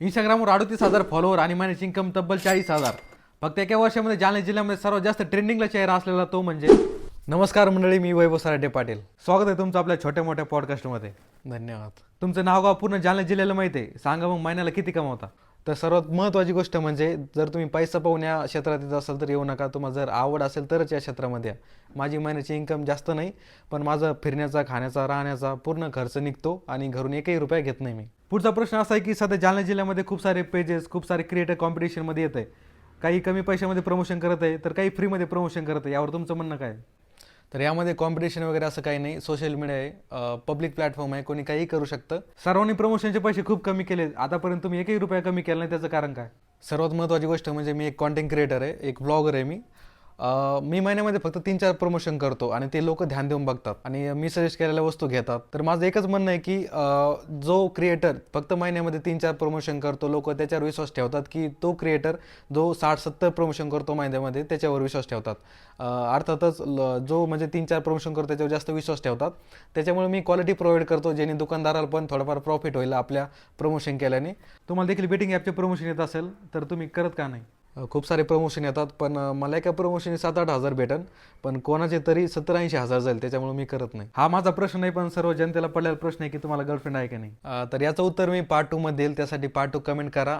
इंस्टाग्रामवर 38,000 फॉलोअर आणि महिन्याची इन्कम तब्बल 40,000. फक्त एका वर्षामध्ये जालना जिल्ह्यामध्ये सर्वात जास्त ट्रेंडिंगला चेहरा असलेला तो म्हणजे. नमस्कार मंडळी, मी वैभव सराटे पाटील. स्वागत आहे तुमचं आपल्या छोट्या मोठ्या पॉडकास्टमध्ये. धन्यवाद. तुमचं नाव गाव पूर्ण जालना जिल्ह्याला माहिती आहे. सांगा मग महिन्याला किती कमावता? तर सर्वात महत्त्वाची गोष्ट म्हणजे जर तुम्ही पैसा पाहून या क्षेत्रात येत असाल तर येऊ नका. तुम्हाला जर आवड असेल तरच या क्षेत्रामध्ये या. माझी महिन्याची इन्कम जास्त नाही, पण माझा फिरण्याचा, खाण्याचा, राहण्याचा पूर्ण खर्च निघतो आणि घरून एकही रुपया घेत नाही मी. पुढचा प्रश्न असा आहे की सध्या जालना जिल्ह्यामध्ये खूप सारे पेजेस, खूप सारे क्रिएटर कॉम्पिटिशनमध्ये येत आहे. काही कमी पैशामध्ये प्रमोशन करत आहे तर काही फ्रीमध्ये प्रमोशन करत आहे. यावर तुमचं म्हणणं काय? तर यामध्ये कॉम्पिटिशन वगैरे असं काही नाही. सोशल मीडिया आहे, पब्लिक प्लॅटफॉर्म आहे, कोणी काही करू शकतं. सर्वांनी प्रमोशनचे पैसे खूप कमी केले. आतापर्यंत तुम्ही एकही रुपया कमी केला नाही, त्याचं कारण काय? सर्वात महत्त्वाची गोष्ट म्हणजे मी एक कॉन्टेंट क्रिएटर आहे, एक ब्लॉगर आहे मी. मी महिन्यामध्ये फक्त 3-4 प्रमोशन करतो आणि ते लोक ध्यान देऊन बघतात आणि मी सजेस्ट केलेल्या वस्तू घेतात. तर माझं एकच म्हणणं आहे की जो क्रिएटर फक्त महिन्यामध्ये 3-4 प्रमोशन करतो, लोक त्याच्यावर विश्वास ठेवतात की तो क्रिएटर जो 60-70 प्रमोशन करतो महिन्यामध्ये त्याच्यावर विश्वास ठेवतात. अर्थातच जो म्हणजे 3-4 प्रमोशन करतो त्याच्यावर जास्त विश्वास ठेवतात. त्याच्यामुळे मी क्वालिटी प्रोव्हाइड करतो, जेणे दुकानदाराला पण थोडंफार प्रॉफिट होईल आपल्या प्रमोशन केल्याने. तुम्हाला देखील बेटिंग ॲपचे प्रमोशन येत असेल तर तुम्ही करत का नाही? खूप सारे प्रमोशन येतात, पण मला एका प्रमोशनने 7-8 हजार भेटन, पण कोणाचे तरी 70-80 हजार जाईल. त्याच्यामुळे मी करत नाही. हा माझा प्रश्न नाही, पण सर्व जनतेला पडलेला प्रश्न आहे की तुम्हाला गर्लफ्रेंड आहे की नाही. तर याचं उत्तर मी पार्ट 2 मध्ये देईल. त्यासाठी पार्ट 2 कमेंट करा.